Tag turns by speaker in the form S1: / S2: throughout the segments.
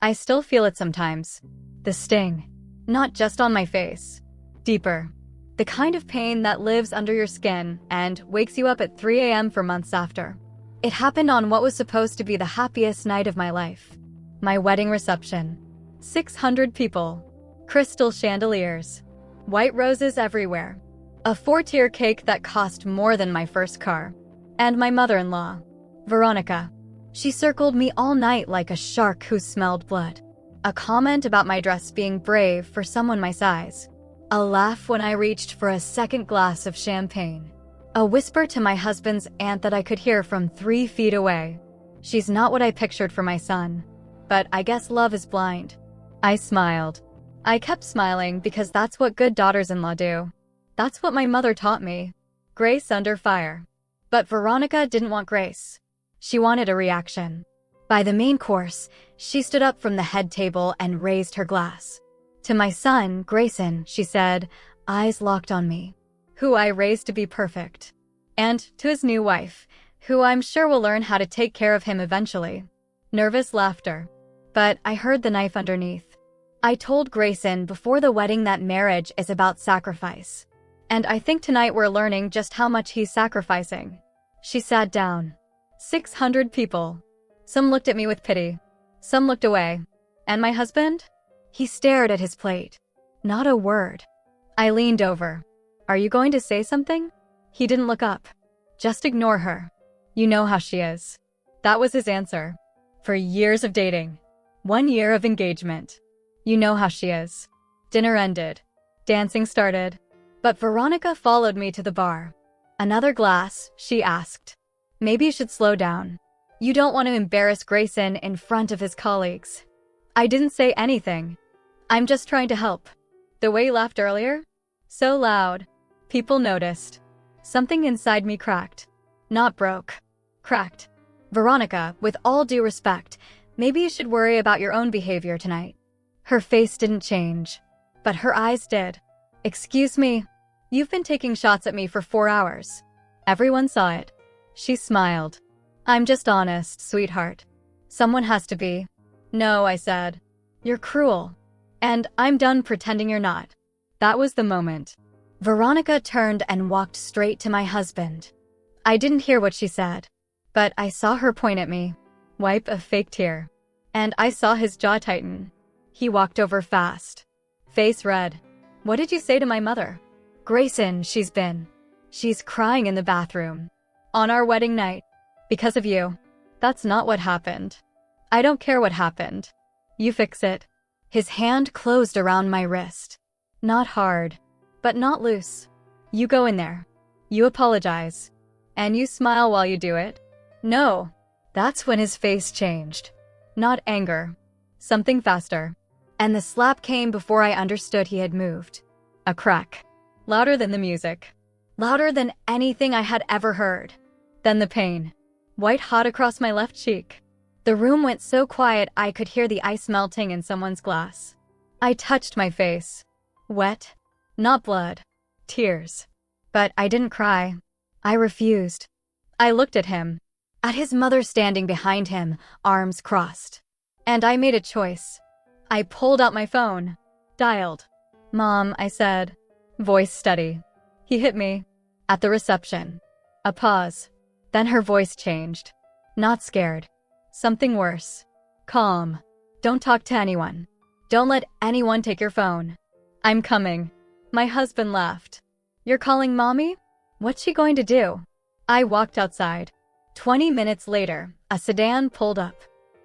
S1: I still feel it sometimes. The sting. Not just on my face. Deeper. The kind of pain that lives under your skin and wakes you up at 3 a.m. for months after. It happened on what was supposed to be the happiest night of my life. My wedding reception. 600 people. Crystal chandeliers. White roses everywhere. A 4-tier cake that cost more than my first car. And my mother-in-law, Veronica. She circled me all night like a shark who smelled blood. A comment about my dress being brave for someone my size. A laugh when I reached for a second glass of champagne. A whisper to my husband's aunt that I could hear from 3 feet away. She's not what I pictured for my son. But I guess love is blind. I smiled. I kept smiling because that's what good daughters-in-law do. That's what my mother taught me. Grace under fire. But Veronica didn't want grace. She wanted a reaction. By the main course, she stood up from the head table and raised her glass. To my son, Grayson, she said, eyes locked on me, who I raised to be perfect. And to his new wife, who I'm sure will learn how to take care of him eventually. Nervous laughter. But I heard the knife underneath. I told Grayson before the wedding that marriage is about sacrifice. And I think tonight we're learning just how much he's sacrificing. She sat down. 600 people. Some looked at me with pity. Some looked away. And my husband? He stared at his plate. Not a word. I leaned over. Are you going to say something? He didn't look up. Just ignore her. You know how she is. That was his answer. For years of dating. 1 year of engagement. You know how she is. Dinner ended. Dancing started. But Veronica followed me to the bar. Another glass, she asked. Maybe you should slow down. You don't want to embarrass Grayson in front of his colleagues. I didn't say anything. I'm just trying to help. The way you laughed earlier? So loud. People noticed. Something inside me cracked. Not broke. Cracked. Veronica, with all due respect, maybe you should worry about your own behavior tonight. Her face didn't change. But her eyes did. Excuse me. You've been taking shots at me for 4 hours. Everyone saw it. She smiled. I'm just honest, sweetheart. Someone has to be. No, I said. You're cruel. And I'm done pretending you're not. That was the moment. Veronica turned and walked straight to my husband. I didn't hear what she said, but I saw her point at me, wipe a fake tear. And I saw his jaw tighten. He walked over fast. Face red. What did you say to my mother? Grayson, she's crying in the bathroom. On our wedding night. Because of you. That's not what happened. I don't care what happened. You fix it. His hand closed around my wrist. Not hard, but not loose. You go in there. You apologize. And you smile while you do it. No. That's when his face changed. Not anger. Something faster. And the slap came before I understood he had moved. A crack. Louder than the music. Louder than anything I had ever heard. Then the pain. White hot across my left cheek. The room went so quiet I could hear the ice melting in someone's glass. I touched my face. Wet. Not blood. Tears. But I didn't cry. I refused. I looked at him. At his mother standing behind him, arms crossed. And I made a choice. I pulled out my phone. Dialed. Mom, I said. Voice steady. He hit me. At the reception. A pause. Then her voice changed. Not scared. Something worse. Calm. Don't talk to anyone. Don't let anyone take your phone. I'm coming. My husband laughed. You're calling mommy? What's she going to do? I walked outside. 20 minutes later, a sedan pulled up.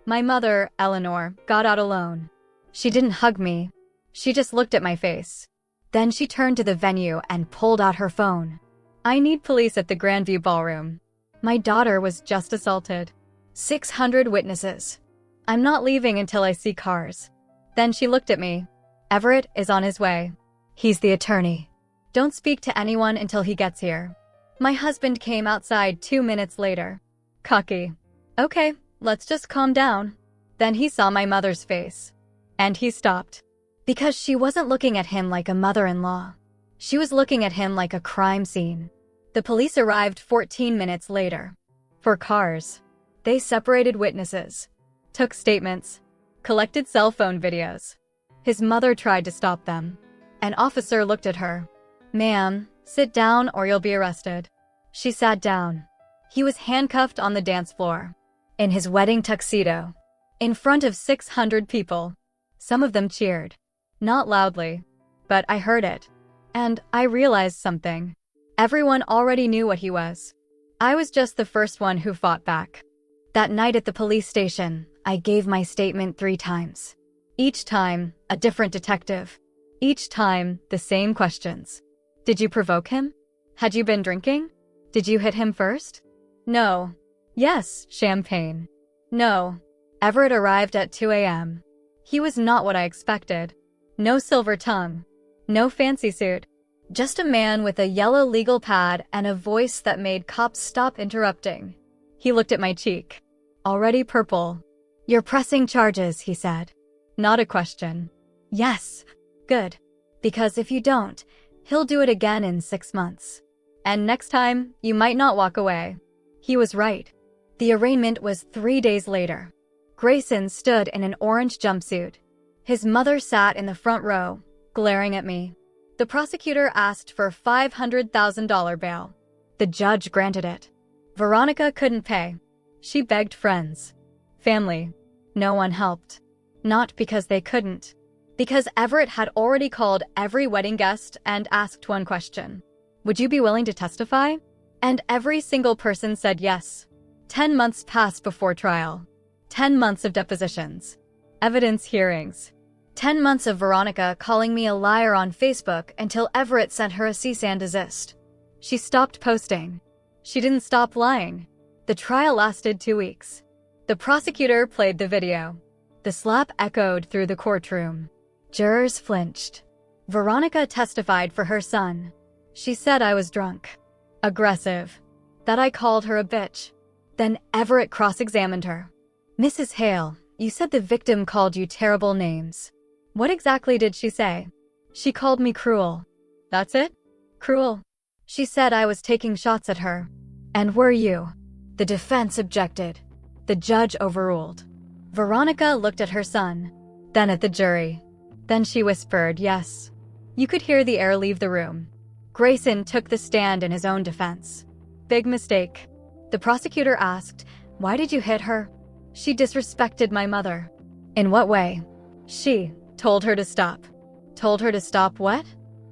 S1: My mother, Eleanor, got out alone. She didn't hug me. She just looked at my face. Then she turned to the venue and pulled out her phone. I need police at the Grandview Ballroom. My daughter was just assaulted. 600 witnesses. I'm not leaving until I see cars. Then she looked at me. Everett is on his way. He's the attorney. Don't speak to anyone until he gets here. My husband came outside 2 minutes later. Cocky. Okay, let's just calm down. Then he saw my mother's face. And he stopped. Because she wasn't looking at him like a mother-in-law. She was looking at him like a crime scene. The police arrived 14 minutes later. For cars. They separated witnesses. Took statements. collected cell phone videos. His mother tried to stop them. An officer looked at her. "Ma'am, sit down or you'll be arrested." She sat down. He was handcuffed on the dance floor, in his wedding tuxedo, in front of 600 people. Some of them cheered. Not loudly, but I heard it. And I realized something. Everyone already knew what he was. I was just the first one who fought back. That night at the police station, I gave my statement 3 times. Each time, a different detective. Each time, the same questions. Did you provoke him? Had you been drinking? Did you hit him first? No. Yes, champagne. No. Everett arrived at 2 a.m. He was not what I expected. No silver tongue. No fancy suit. Just a man with a yellow legal pad and a voice that made cops stop interrupting. He looked at my cheek. Already purple. "You're pressing charges," he said. Not a question. "Yes." "Good. Because if you don't, he'll do it again in 6 months. And next time, you might not walk away." He was right. The arraignment was 3 days later. Grayson stood in an orange jumpsuit. His mother sat in the front row, glaring at me. The prosecutor asked for $500,000 bail. The judge granted it. Veronica couldn't pay. She begged friends. Family. No one helped. Not because they couldn't. Because Everett had already called every wedding guest and asked one question. "Would you be willing to testify?" And every single person said yes. 10 months passed before trial. 10 months of depositions. Evidence hearings. 10 months of Veronica calling me a liar on Facebook until Everett sent her a cease and desist. She stopped posting. She didn't stop lying. The trial lasted 2 weeks. The prosecutor played the video. The slap echoed through the courtroom. Jurors flinched. Veronica testified for her son. She said I was drunk, aggressive, that I called her a bitch. Then Everett cross-examined her. "Mrs. Hale, you said the victim called you terrible names. What exactly did she say?" "She called me cruel." "That's it? Cruel?" "She said I was taking shots at her." "And were you?" The defense objected. The judge overruled. Veronica looked at her son, then at the jury. Then she whispered, "Yes." You could hear the air leave the room. Grayson took the stand in his own defense. "Big mistake." The prosecutor asked, "Why did you hit her?" "She disrespected my mother." "In what way?" "She told her to stop." "Told her to stop what?"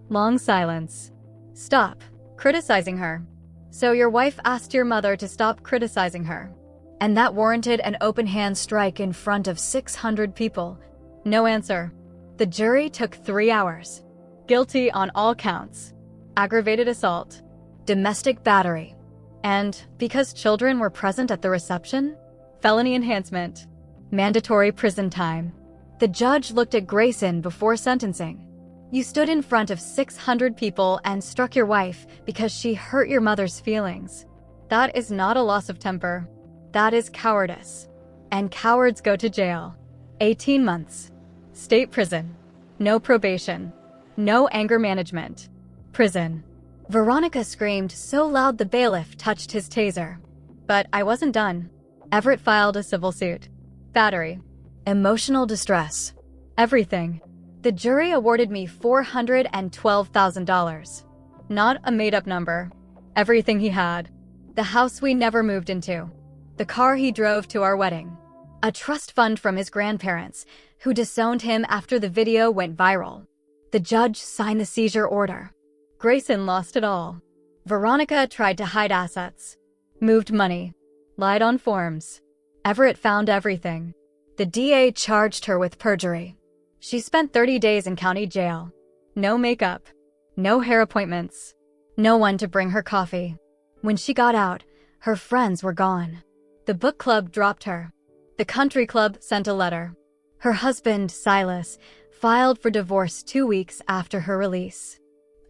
S1: Long silence. "Stop criticizing her." "So your wife asked your mother to stop criticizing her. And that warranted an open-hand strike in front of 600 people." No answer. The jury took 3 hours. Guilty on all counts. Aggravated assault. Domestic battery. And, because children were present at the reception, felony enhancement. Mandatory prison time. The judge looked at Grayson before sentencing. "You stood in front of 600 people and struck your wife because she hurt your mother's feelings. That is not a loss of temper. That is cowardice. And cowards go to jail. 18 months. State prison. No probation. No anger management. Prison." Veronica screamed so loud the bailiff touched his taser. But I wasn't done. Everett filed a civil suit. Battery. Emotional distress. Everything. The jury awarded me $412,000. Not a made-up number. Everything he had. The house we never moved into. The car he drove to our wedding. A trust fund from his grandparents, who disowned him after the video went viral. The judge signed the seizure order. Grayson lost it all. Veronica tried to hide assets. Moved money. Lied on forms. Everett found everything. The DA charged her with perjury. She spent 30 days in county jail. No makeup. No hair appointments. No one to bring her coffee. When she got out, her friends were gone. The book club dropped her. The country club sent a letter. Her husband, Silas, filed for divorce 2 weeks after her release.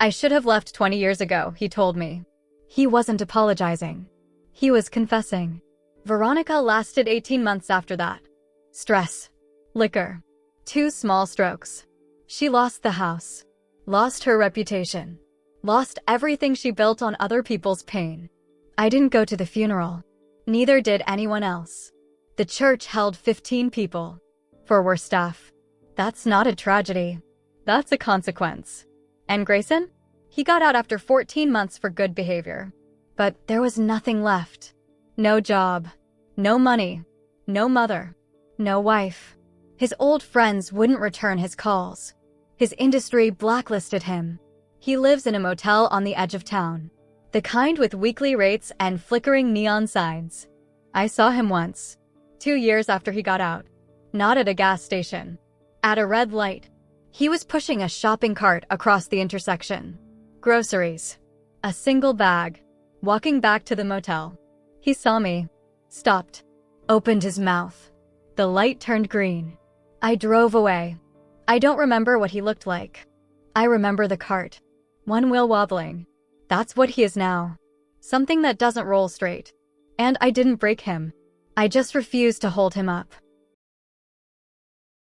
S1: "I should have left 20 years ago," he told me. He wasn't apologizing. He was confessing. Veronica lasted 18 months after that. Stress. Liquor. 2 small strokes. She lost the house. Lost her reputation. Lost everything she built on other people's pain. I didn't go to the funeral. Neither did anyone else. The church held 15 people. for worse stuff. That's not a tragedy. That's a consequence. And Grayson? He got out after 14 months for good behavior. But there was nothing left. No job, no money, no mother, no wife. His old friends wouldn't return his calls. His industry blacklisted him. He lives in a motel on the edge of town, the kind with weekly rates and flickering neon signs. I saw him once, 2 years after he got out. Not at a gas station, at a red light. He was pushing a shopping cart across the intersection. Groceries. A single bag. Walking back to the motel. He saw me, stopped, opened his mouth. The light turned green. I drove away. I don't remember what he looked like. I remember the cart. One wheel wobbling. That's what he is now. Something that doesn't roll straight. And I didn't break him. I just refused to hold him up.